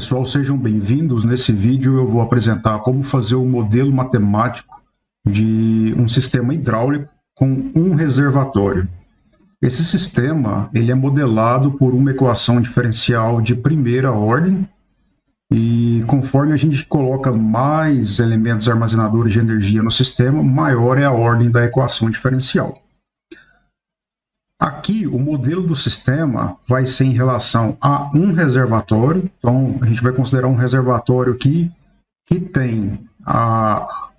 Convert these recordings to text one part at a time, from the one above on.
pessoal, sejam bem-vindos. Nesse vídeo eu vou apresentar como fazer o modelo matemático de um sistema hidráulico com um reservatório. Esse sistema ele é modelado por uma equação diferencial de primeira ordem e conforme a gente coloca mais elementos armazenadores de energia no sistema, maior é a ordem da equação diferencial. Aqui, o modelo do sistema vai ser em relação a um reservatório. Então, a gente vai considerar um reservatório aqui que tem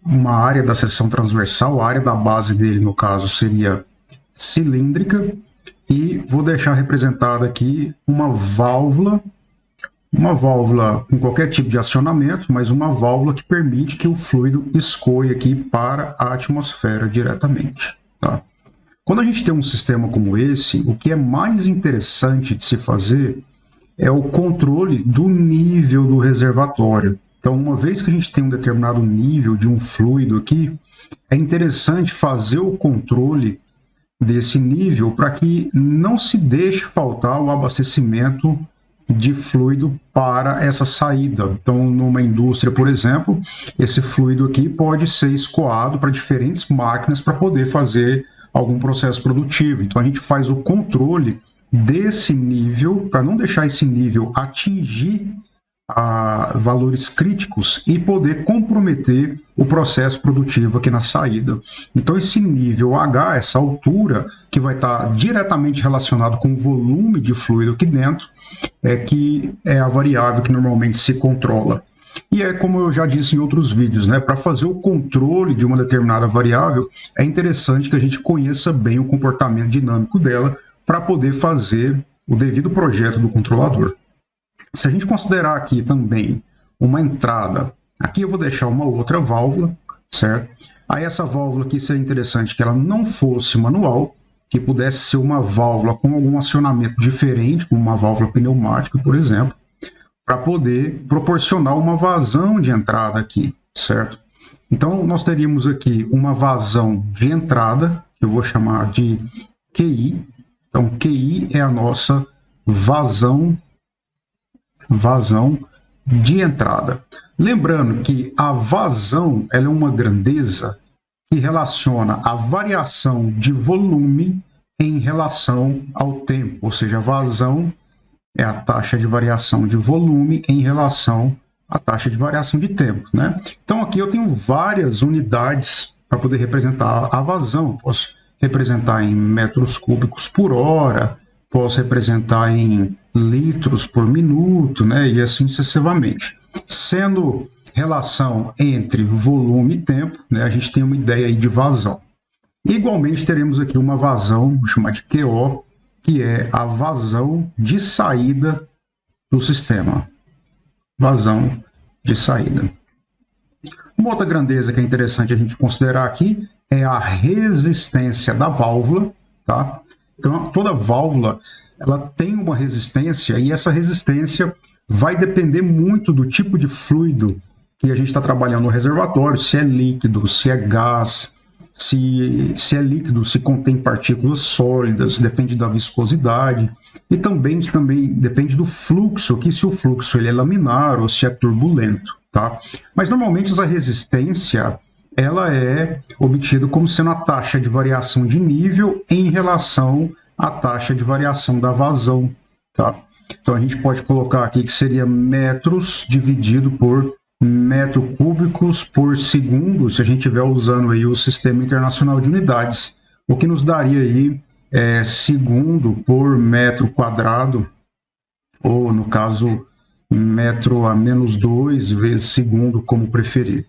uma área da seção transversal, a área da base dele, no caso, seria cilíndrica, e vou deixar representada aqui uma válvula com qualquer tipo de acionamento, mas uma válvula que permite que o fluido escoe aqui para a atmosfera diretamente, tá? Quando a gente tem um sistema como esse, o que é mais interessante de se fazer é o controle do nível do reservatório. Então, uma vez que a gente tem um determinado nível de um fluido aqui, é interessante fazer o controle desse nível para que não se deixe faltar o abastecimento de fluido para essa saída. Então, numa indústria, por exemplo, esse fluido aqui pode ser escoado para diferentes máquinas para poder fazer algum processo produtivo. Então a gente faz o controle desse nível para não deixar esse nível atingir valores críticos e poder comprometer o processo produtivo aqui na saída. Então esse nível H, essa altura, que vai estar diretamente relacionado com o volume de fluido aqui dentro, que é a variável que normalmente se controla. E é como eu já disse em outros vídeos, né? Para fazer o controle de uma determinada variável, é interessante que a gente conheça bem o comportamento dinâmico dela para poder fazer o devido projeto do controlador. Se a gente considerar aqui também uma entrada, aqui eu vou deixar uma outra válvula, certo? Aí essa válvula aqui seria interessante que ela não fosse manual, que pudesse ser uma válvula com algum acionamento diferente, como uma válvula pneumática, por exemplo, para poder proporcionar uma vazão de entrada aqui, certo? Então, nós teríamos aqui uma vazão de entrada, que eu vou chamar de QI. Então, QI é a nossa vazão de entrada. Lembrando que a vazão ela é uma grandeza que relaciona a variação de volume em relação ao tempo, ou seja, a vazão é a taxa de variação de volume em relação à taxa de variação de tempo, né? Então aqui eu tenho várias unidades para poder representar a vazão. Posso representar em metros cúbicos por hora, posso representar em litros por minuto, né? E assim sucessivamente. Sendo relação entre volume e tempo, né? A gente tem uma ideia aí de vazão. Igualmente teremos aqui uma vazão, vou chamar de QO, que é a vazão de saída do sistema. Vazão de saída. Uma outra grandeza que é interessante a gente considerar aqui é a resistência da válvula, tá? Então, toda válvula ela tem uma resistência e essa resistência vai depender muito do tipo de fluido que a gente está trabalhando no reservatório, se é líquido, se é gás, se é líquido, se contém partículas sólidas, depende da viscosidade e também depende do fluxo, que se o fluxo ele é laminar ou se é turbulento, tá? Mas normalmente essa resistência ela é obtida como sendo a taxa de variação de nível em relação à taxa de variação da vazão, tá? Então a gente pode colocar aqui que seria metros dividido por metro cúbicos por segundo, se a gente estiver usando aí o Sistema Internacional de Unidades, o que nos daria aí segundo por metro quadrado, ou no caso metro a menos 2 vezes segundo, como preferir.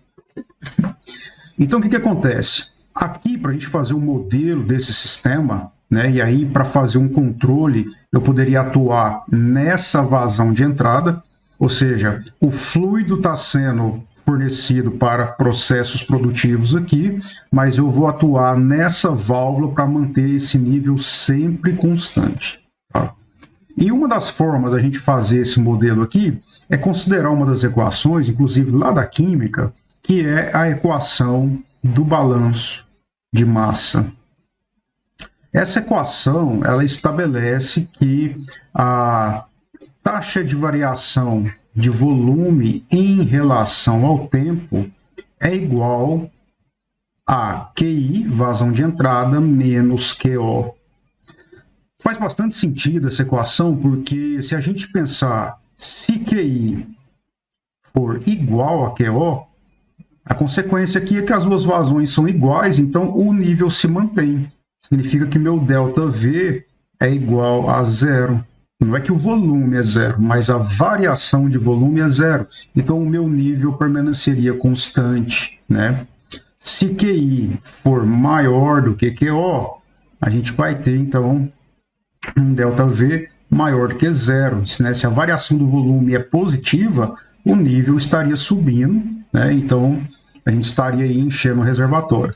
Então o que acontece? Aqui, para a gente fazer um modelo desse sistema, né, e aí para fazer um controle, eu poderia atuar nessa vazão de entrada, ou seja, o fluido está sendo fornecido para processos produtivos aqui, mas eu vou atuar nessa válvula para manter esse nível sempre constante, tá? E uma das formas da gente fazer esse modelo aqui é considerar uma das equações, inclusive lá da química, que é a equação do balanço de massa. Essa equação ela estabelece que a taxa de variação de volume em relação ao tempo é igual a QI, vazão de entrada, menos QO. Faz bastante sentido essa equação, porque se a gente pensar, se QI for igual a QO, a consequência aqui é que as duas vazões são iguais, então o nível se mantém. Significa que meu ΔV é igual a zero. Não é que o volume é zero, mas a variação de volume é zero. Então o meu nível permaneceria constante, né? Se QI for maior do que QO, a gente vai ter, então, um ΔV maior do que zero. Né? Se a variação do volume é positiva, o nível estaria subindo, né? Então a gente estaria aí enchendo o reservatório.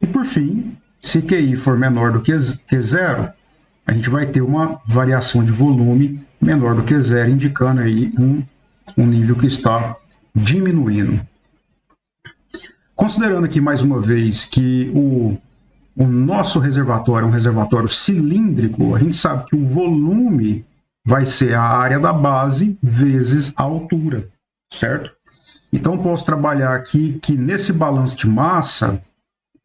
E por fim, se QI for menor do que zero, a gente vai ter uma variação de volume menor do que zero, indicando aí um nível que está diminuindo. Considerando aqui mais uma vez que o nosso reservatório é um reservatório cilíndrico, a gente sabe que o volume vai ser a área da base vezes a altura, certo? Então, posso trabalhar aqui que nesse balanço de massa,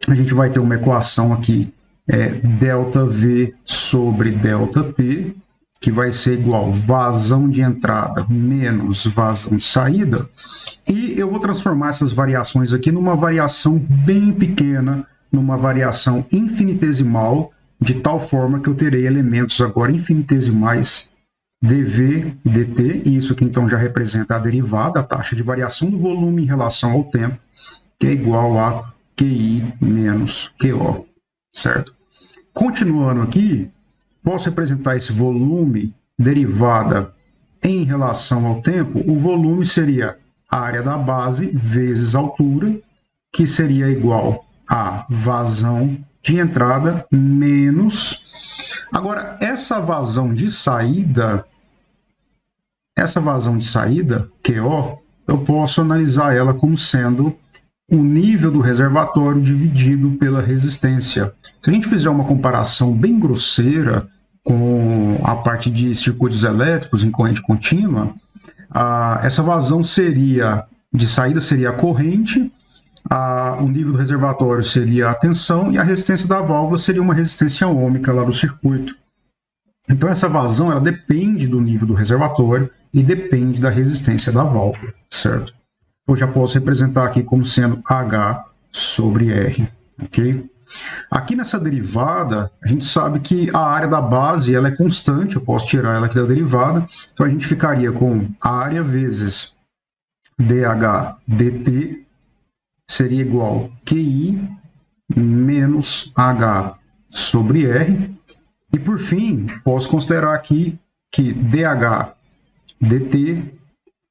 a gente vai ter uma equação aqui, ΔV sobre ΔT, que vai ser igual vazão de entrada menos vazão de saída. E eu vou transformar essas variações aqui numa variação bem pequena, numa variação infinitesimal, de tal forma que eu terei elementos agora infinitesimais dV, dt, e isso aqui então já representa a derivada, a taxa de variação do volume em relação ao tempo, que é igual a QI menos QO, certo? Continuando aqui, posso representar esse volume derivada em relação ao tempo. O volume seria a área da base vezes a altura, que seria igual a vazão de entrada menos... Agora, essa vazão de saída, QO, eu posso analisar ela como sendo o nível do reservatório dividido pela resistência. Se a gente fizer uma comparação bem grosseira com a parte de circuitos elétricos em corrente contínua, essa vazão de saída seria a corrente, o nível do reservatório seria a tensão e a resistência da válvula seria uma resistência ômica lá do circuito. Então essa vazão ela depende do nível do reservatório e depende da resistência da válvula, certo? Eu já posso representar aqui como sendo H sobre R, ok? Aqui nessa derivada, a gente sabe que a área da base ela é constante, eu posso tirar ela aqui da derivada, então a gente ficaria com área vezes dH dt seria igual a QI menos H sobre R, e por fim, posso considerar aqui que dH dt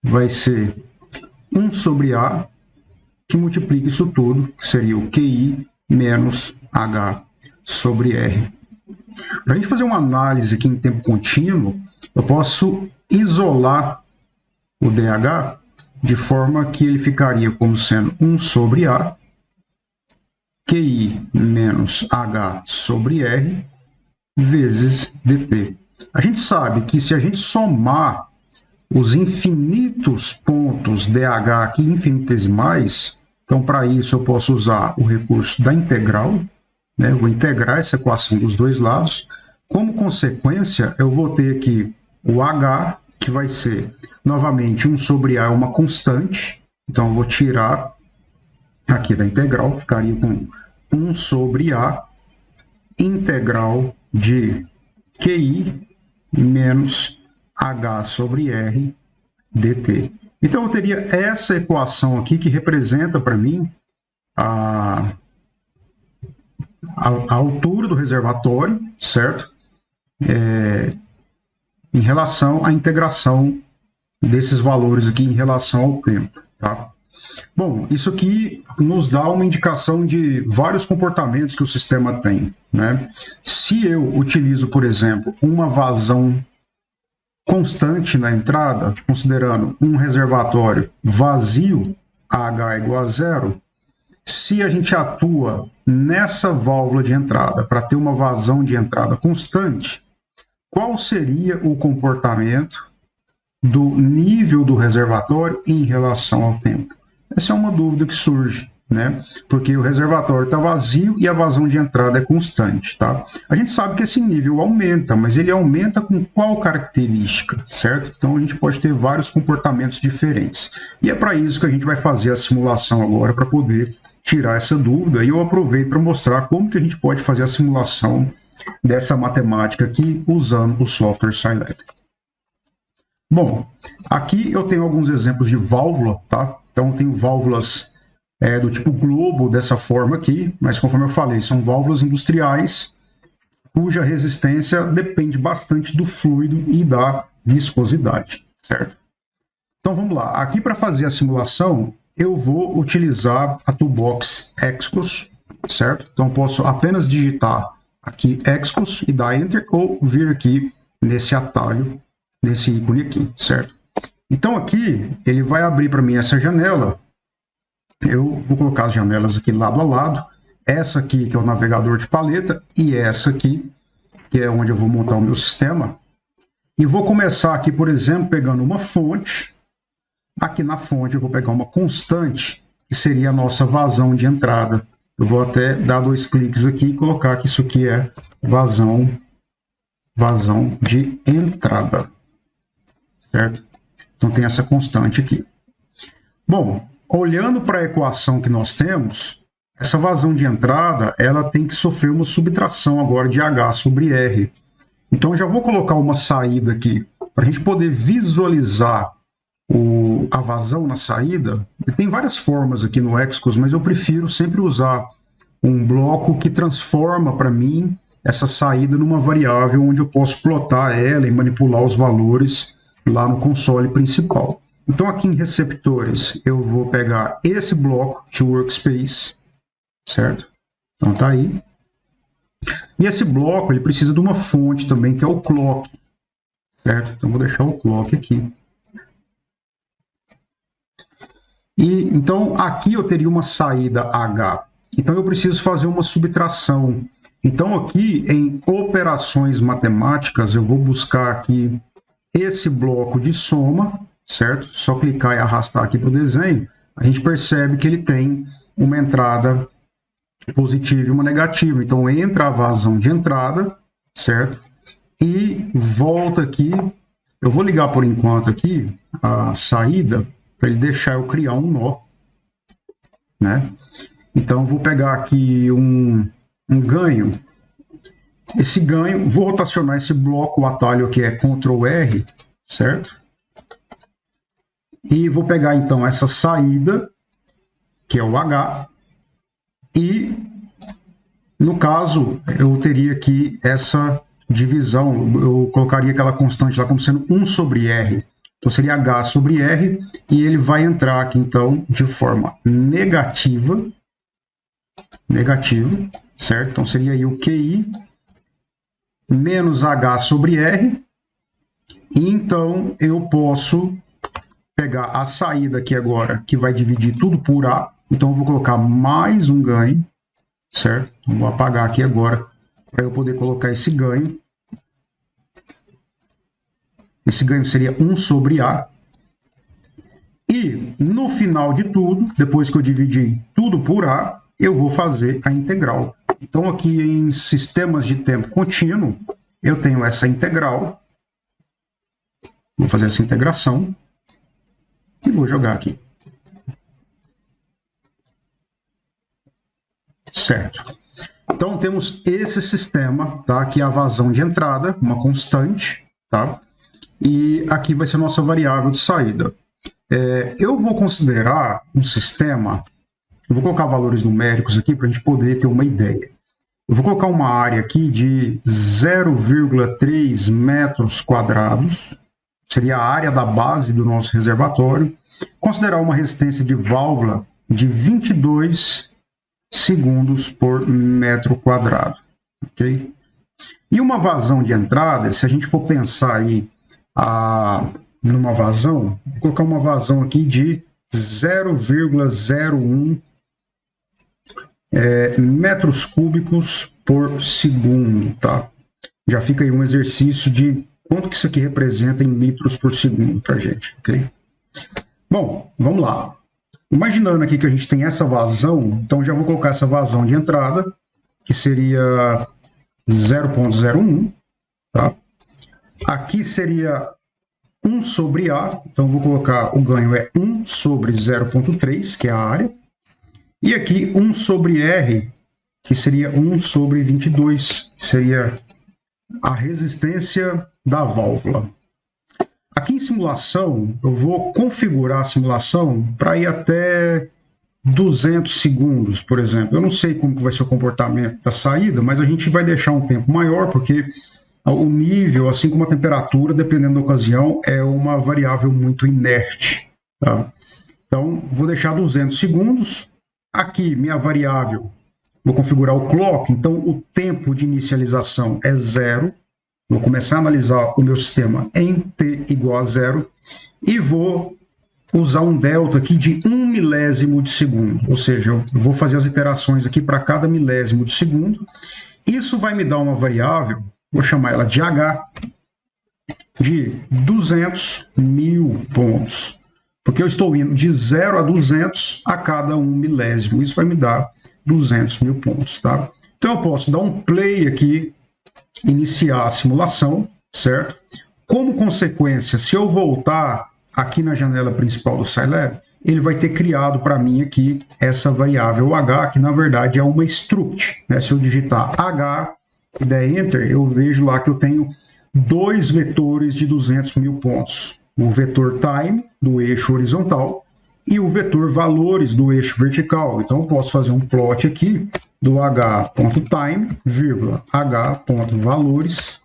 vai ser 1 sobre A, que multiplica isso tudo, que seria o QI menos H sobre R. Para a gente fazer uma análise aqui em tempo contínuo, eu posso isolar o dH de forma que ele ficaria como sendo 1 sobre A, QI menos H sobre R, vezes dt. A gente sabe que se a gente somar os infinitos pontos dH aqui, infinitesimais, então para isso eu posso usar o recurso da integral, né? Eu vou integrar essa equação dos dois lados. Como consequência, eu vou ter aqui o H, que vai ser, novamente, 1 sobre A é uma constante, então eu vou tirar aqui da integral, ficaria com 1 sobre A, integral de QI menos H sobre R dt. Então eu teria essa equação aqui que representa para mim a altura do reservatório, certo? Em relação à integração desses valores aqui em relação ao tempo, tá? Bom, isso aqui nos dá uma indicação de vários comportamentos que o sistema tem, né? Se eu utilizo, por exemplo, uma vazão constante na entrada, considerando um reservatório vazio, H igual a zero, se a gente atua nessa válvula de entrada para ter uma vazão de entrada constante, qual seria o comportamento do nível do reservatório em relação ao tempo? Essa é uma dúvida que surge, né? Porque o reservatório está vazio e a vazão de entrada é constante, tá? A gente sabe que esse nível aumenta, mas ele aumenta com qual característica, certo? Então a gente pode ter vários comportamentos diferentes. E é para isso que a gente vai fazer a simulação agora, para poder tirar essa dúvida, e eu aproveito para mostrar como que a gente pode fazer a simulação dessa matemática aqui usando o software Scilab. Bom, aqui eu tenho alguns exemplos de válvula, tá? Então, eu tenho válvulas do tipo globo, dessa forma aqui, mas conforme eu falei, são válvulas industriais, cuja resistência depende bastante do fluido e da viscosidade, certo? Então, vamos lá. Aqui, para fazer a simulação, eu vou utilizar a Toolbox Excos, certo? Então, eu posso apenas digitar aqui Excos e dar Enter, ou vir aqui nesse atalho, nesse ícone aqui, certo? Então aqui ele vai abrir para mim essa janela. Eu vou colocar as janelas aqui lado a lado. Essa aqui que é o navegador de paleta e essa aqui que é onde eu vou montar o meu sistema. E vou começar aqui, por exemplo, pegando uma fonte. Aqui na fonte eu vou pegar uma constante, que seria a nossa vazão de entrada. Eu vou até dar 2 cliques aqui e colocar que isso aqui é vazão de entrada, certo? Então tem essa constante aqui. Bom, olhando para a equação que nós temos, essa vazão de entrada, ela tem que sofrer uma subtração agora de H sobre R. Então eu já vou colocar uma saída aqui, para a gente poder visualizar a vazão na saída. E tem várias formas aqui no Excos, mas eu prefiro sempre usar um bloco que transforma para mim essa saída numa variável onde eu posso plotar ela e manipular os valores lá no console principal. Então aqui em receptores eu vou pegar esse bloco de workspace, certo? Então tá aí. E esse bloco ele precisa de uma fonte também, que é o clock, certo? Então vou deixar o clock aqui. E então aqui eu teria uma saída H. Então eu preciso fazer uma subtração. Então aqui em operações matemáticas eu vou buscar aqui esse bloco de soma, certo? Só clicar e arrastar aqui para o desenho, a gente percebe que ele tem uma entrada positiva e uma negativa. Então entra a vazão de entrada, certo? E volta aqui. Eu vou ligar por enquanto aqui a saída para ele deixar eu criar um nó, né? Então eu vou pegar aqui um ganho. Esse ganho, vou rotacionar esse bloco, o atalho aqui é Ctrl R, certo? E vou pegar então essa saída, que é o H, e no caso eu teria aqui essa divisão, eu colocaria aquela constante lá como sendo 1 sobre R. Então seria H sobre R, e ele vai entrar aqui então de forma negativa, certo? Então seria aí o QI menos H sobre R, e então eu posso pegar a saída aqui agora, que vai dividir tudo por A, então eu vou colocar mais um ganho, certo? Então vou apagar aqui agora, para eu poder colocar esse ganho. Esse ganho seria 1 sobre A. E no final de tudo, depois que eu dividir tudo por A, eu vou fazer a integral. Então aqui em sistemas de tempo contínuo, eu tenho essa integral. Vou fazer essa integração e vou jogar aqui. Certo. Então temos esse sistema, tá? Aqui a vazão de entrada, uma constante, tá? E aqui vai ser a nossa variável de saída. Eu vou considerar um sistema, eu vou colocar valores numéricos aqui para a gente poder ter uma ideia. Eu vou colocar uma área aqui de 0,3 metros quadrados, seria a área da base do nosso reservatório. Considerar uma resistência de válvula de 22 segundos por metro quadrado, ok? E uma vazão de entrada, se a gente for pensar aí numa vazão, vou colocar uma vazão aqui de 0,01 metros cúbicos por segundo, tá? Já fica aí um exercício de quanto que isso aqui representa em litros por segundo para a gente, ok? Bom, vamos lá. Imaginando aqui que a gente tem essa vazão, então já vou colocar essa vazão de entrada, que seria 0,01, tá? Aqui seria 1 sobre A, então vou colocar o ganho é 1 sobre 0,3, que é a área. E aqui 1 sobre R, que seria 1 sobre 22, que seria a resistência da válvula. Aqui em simulação, eu vou configurar a simulação para ir até 200 segundos, por exemplo. Eu não sei como que vai ser o comportamento da saída, mas a gente vai deixar um tempo maior, porque o nível, assim como a temperatura, dependendo da ocasião, é uma variável muito inerte. Tá? Então, vou deixar 200 segundos. Aqui, minha variável, vou configurar o clock, então o tempo de inicialização é 0. Vou começar a analisar o meu sistema em t igual a 0 e vou usar um delta aqui de 1 milésimo de segundo, ou seja, eu vou fazer as iterações aqui para cada milésimo de segundo. Isso vai me dar uma variável, vou chamar ela de H, de 200 mil pontos, porque eu estou indo de 0 a 200 a cada 1 milésimo, isso vai me dar 200 mil pontos, tá? Então eu posso dar um play aqui, iniciar a simulação, certo? Como consequência, se eu voltar aqui na janela principal do Scilab, ele vai ter criado para mim aqui essa variável H, que na verdade é uma struct, né? Se eu digitar H e der Enter, eu vejo lá que eu tenho dois vetores de 200 mil pontos. O vetor time, do eixo horizontal, e o vetor valores do eixo vertical. Então, eu posso fazer um plot aqui do h.time, h.valores,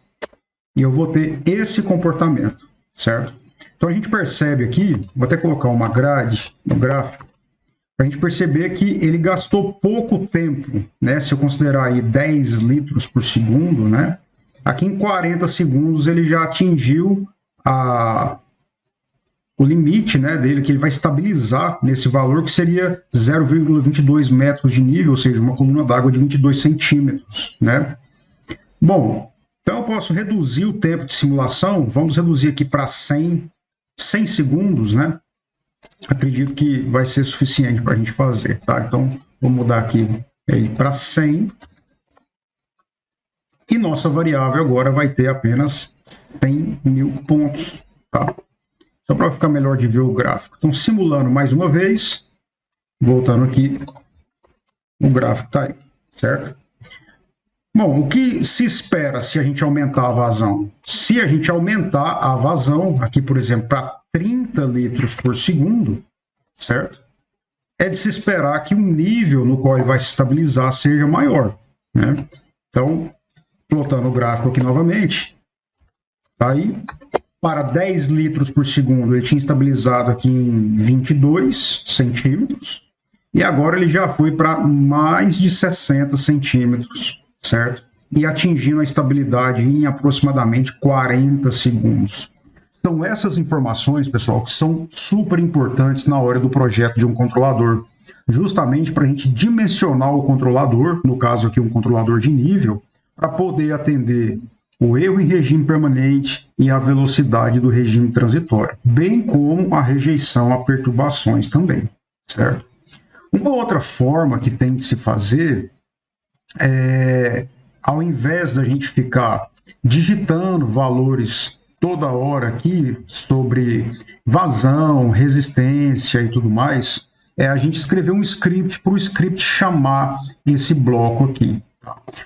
e eu vou ter esse comportamento, certo? Então, a gente percebe aqui, vou até colocar uma grade no gráfico, para a gente perceber que ele gastou pouco tempo, né? Se eu considerar aí 10 litros por segundo, né? Aqui em 40 segundos ele já atingiu o limite, né, dele, que ele vai estabilizar nesse valor, que seria 0,22 metros de nível, ou seja, uma coluna d'água de 22 centímetros. Né? Bom, então eu posso reduzir o tempo de simulação, vamos reduzir aqui para 100 segundos, né? Acredito que vai ser suficiente para a gente fazer. Tá? Então, vou mudar aqui para 100. E nossa variável agora vai ter apenas 100 mil pontos. Tá? Só para ficar melhor de ver o gráfico. Então, simulando mais uma vez, voltando aqui, o gráfico está aí, certo? Bom, o que se espera se a gente aumentar a vazão? Se a gente aumentar a vazão, aqui, por exemplo, para 30 litros por segundo, certo? É de se esperar que o nível no qual ele vai se estabilizar seja maior, né? Então, plotando o gráfico aqui novamente, tá aí. Para 10 litros por segundo, ele tinha estabilizado aqui em 22 centímetros. E agora ele já foi para mais de 60 centímetros, certo? E atingindo a estabilidade em aproximadamente 40 segundos. São essas informações, pessoal, que são super importantes na hora do projeto de um controlador. Justamente para a gente dimensionar o controlador, no caso aqui um controlador de nível, para poder atender o erro em regime permanente e a velocidade do regime transitório, bem como a rejeição a perturbações também, certo? Uma outra forma que tem de se fazer é, ao invés da gente ficar digitando valores toda hora aqui sobre vazão, resistência e tudo mais, é a gente escrever um script para o script chamar esse bloco aqui.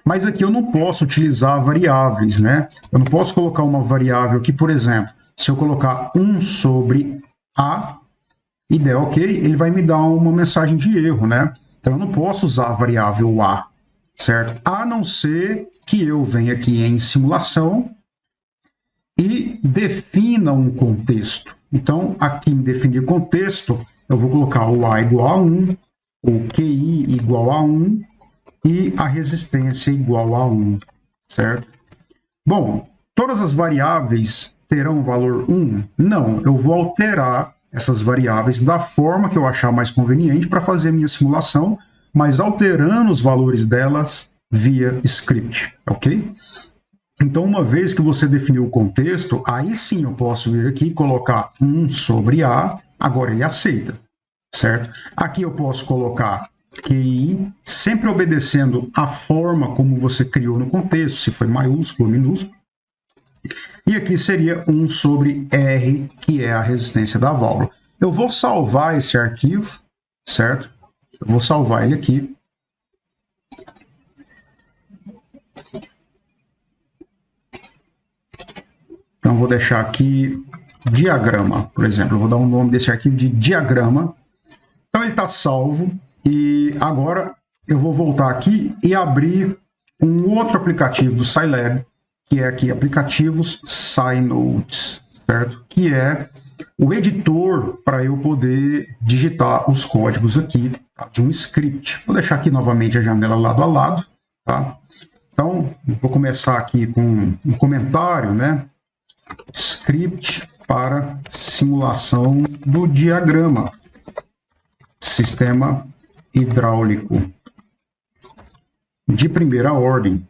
Mas aqui eu não posso utilizar variáveis, né? Eu não posso colocar uma variável aqui, por exemplo, se eu colocar 1 sobre A e der OK, ele vai me dar uma mensagem de erro, né? Então eu não posso usar a variável A, certo? A não ser que eu venha aqui em simulação e defina um contexto. Então, aqui em definir contexto, eu vou colocar o A igual a 1, o QI igual a 1, e a resistência igual a 1, certo? Bom, todas as variáveis terão valor 1? Não, eu vou alterar essas variáveis da forma que eu achar mais conveniente para fazer a minha simulação, mas alterando os valores delas via script, ok? Então, uma vez que você definiu o contexto, aí sim eu posso vir aqui e colocar 1 sobre A, agora ele aceita, certo? Aqui eu posso colocar QI, sempre obedecendo a forma como você criou no contexto, se foi maiúsculo ou minúsculo. E aqui seria 1 sobre R, que é a resistência da válvula. Eu vou salvar esse arquivo, certo? Eu vou salvar ele aqui. Então, vou deixar aqui diagrama, por exemplo. Eu vou dar um nome desse arquivo de diagrama. Então, ele está salvo. E agora eu vou voltar aqui e abrir um outro aplicativo do Scilab, que é aqui, aplicativos SciNotes, certo? Que é o editor para eu poder digitar os códigos aqui, tá? De um script. Vou deixar aqui novamente a janela lado a lado, tá? Então, vou começar aqui com um comentário, né? Script para simulação do diagrama. Sistema hidráulico de primeira ordem.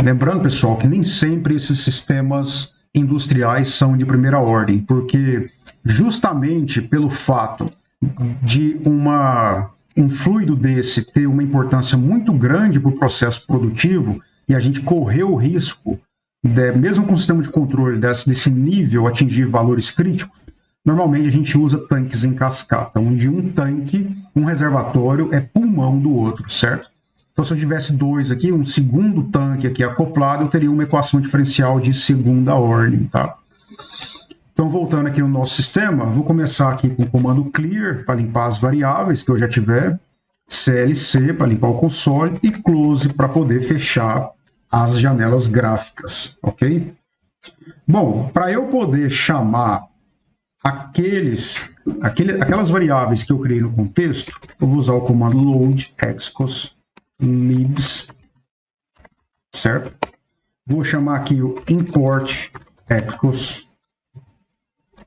Lembrando, pessoal, que nem sempre esses sistemas industriais são de primeira ordem, porque justamente pelo fato de um fluido desse ter uma importância muito grande para o processo produtivo e a gente correr o risco, mesmo com o sistema de controle desse nível, atingir valores críticos, normalmente a gente usa tanques em cascata, onde um tanque, um reservatório, é pulmão do outro, certo? Então, se eu tivesse dois aqui, um segundo tanque aqui acoplado, eu teria uma equação diferencial de segunda ordem, tá? Então, voltando aqui no nosso sistema, vou começar aqui com o comando clear, para limpar as variáveis que eu já tiver, CLC, para limpar o console, e close, para poder fechar as janelas gráficas, ok? Bom, para eu poder chamar aquelas variáveis que eu criei no contexto, eu vou usar o comando load excos libs, certo? Vou chamar aqui o import excos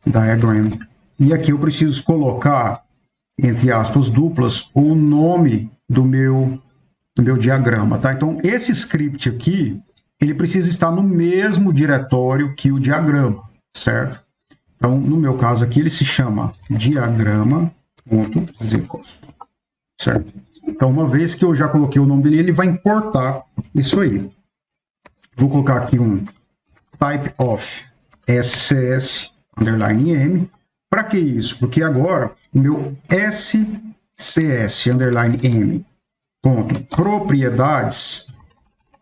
diagram, e aqui eu preciso colocar, entre aspas duplas, o nome do meu diagrama, tá? Então, esse script aqui, ele precisa estar no mesmo diretório que o diagrama, certo? Então, no meu caso aqui, ele se chama diagrama.zcos, certo? Então, uma vez que eu já coloquei o nome dele, ele vai importar isso aí. Vou colocar aqui um type of SCS underline M. Para que isso? Porque agora o meu SCS underline M ponto propriedades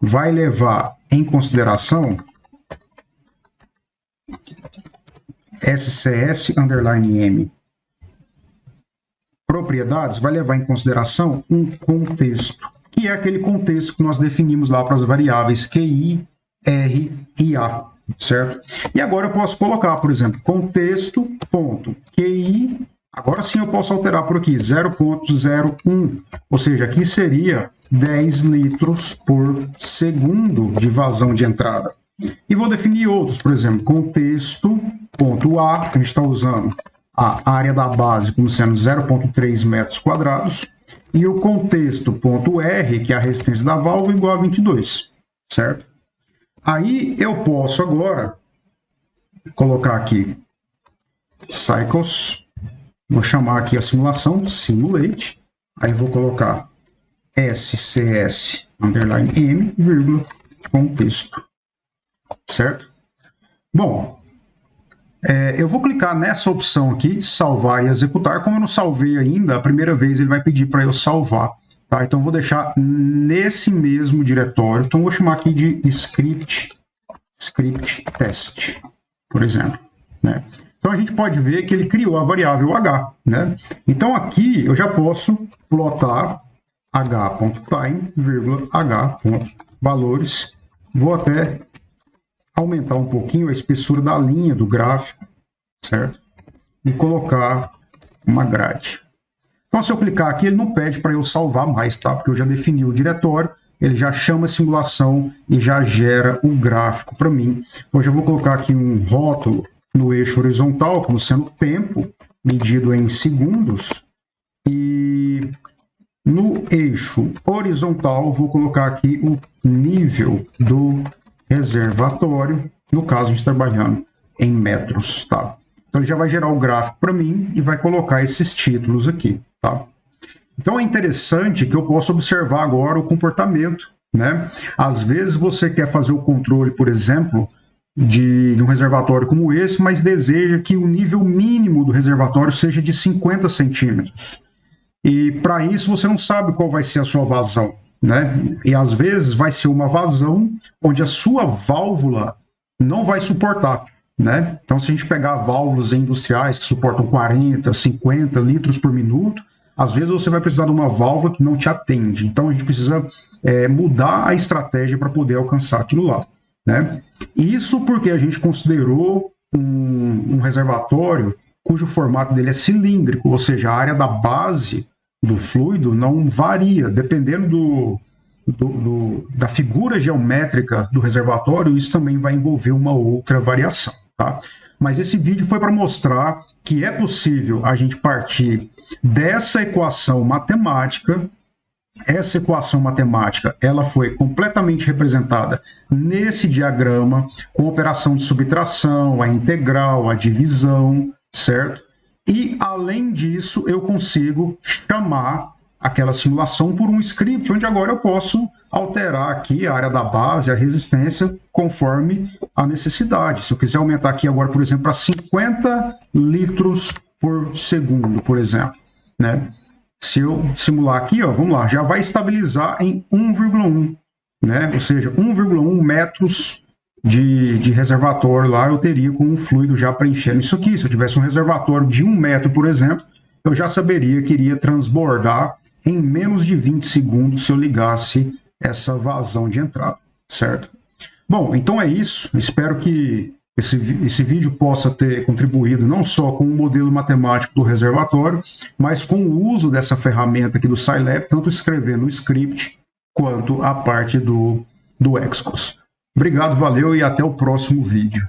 vai levar em consideração SCS underline M propriedades vai levar em consideração um contexto, que é aquele contexto que nós definimos lá para as variáveis QI, R e A, certo? E agora eu posso colocar, por exemplo, contexto.QI, agora sim eu posso alterar por aqui, 0.01, ou seja, aqui seria 10 litros por segundo de vazão de entrada. E vou definir outros, por exemplo, contexto.A, a gente está usando a área da base como sendo 0.3 metros quadrados, e o contexto.R, que é a resistência da válvula, igual a 22, certo? Aí eu posso agora colocar aqui cycles, vou chamar aqui a simulação, simulate, aí vou colocar SCS underline M, vírgula, contexto, certo? Bom, eu vou clicar nessa opção aqui, salvar e executar. Como eu não salvei ainda, a primeira vez ele vai pedir para eu salvar, tá? Então, eu vou deixar nesse mesmo diretório. Então, eu vou chamar aqui de script test, por exemplo, né? Então, a gente pode ver que ele criou a variável h, né? Então, aqui eu já posso plotar h.time, h.valores. Vou até aumentar um pouquinho a espessura da linha do gráfico, certo? E colocar uma grade. Então, se eu clicar aqui, ele não pede para eu salvar mais, tá? Porque eu já defini o diretório, ele já chama a simulação e já gera o gráfico para mim. Então, eu já vou colocar aqui um rótulo no eixo horizontal, como sendo tempo, medido em segundos, e No eixo horizontal, vou colocar aqui o nível do reservatório. No caso, a gente está trabalhando em metros, tá? Então, ele já vai gerar o gráfico para mim e vai colocar esses títulos aqui, tá? Então, é interessante que eu possa observar agora o comportamento, né? Às vezes, você quer fazer o controle, por exemplo, de um reservatório como esse, mas deseja que o nível mínimo do reservatório seja de 50 centímetros. E para isso você não sabe qual vai ser a sua vazão, né? E às vezes vai ser uma vazão onde a sua válvula não vai suportar, né? Então, se a gente pegar válvulas industriais que suportam 40, 50 litros por minuto, às vezes você vai precisar de uma válvula que não te atende. Então, a gente precisa mudar a estratégia para poder alcançar aquilo lá, né? Isso porque a gente considerou um reservatório cujo formato dele é cilíndrico, ou seja, a área da base do fluido não varia, dependendo da figura geométrica do reservatório, isso também vai envolver uma outra variação, tá? Mas esse vídeo foi para mostrar que é possível a gente partir dessa equação matemática. Essa equação matemática, ela foi completamente representada nesse diagrama, com operação de subtração, a integral, a divisão, certo? E, além disso, eu consigo chamar aquela simulação por um script, onde agora eu posso alterar aqui a área da base, a resistência, conforme a necessidade. Se eu quiser aumentar aqui agora, por exemplo, para 50 litros por segundo, por exemplo, né? Se eu simular aqui, ó, vamos lá, já vai estabilizar em 1,1, né? Ou seja, 1,1 metros de reservatório lá eu teria com o fluido já preenchendo isso aqui. Se eu tivesse um reservatório de 1 metro, por exemplo, eu já saberia que iria transbordar em menos de 20 segundos se eu ligasse essa vazão de entrada, certo? Bom, então é isso. Espero que esse vídeo possa ter contribuído não só com o modelo matemático do reservatório, mas com o uso dessa ferramenta aqui do Scilab, tanto escrevendo o script quanto a parte do Excos. Obrigado, valeu e até o próximo vídeo.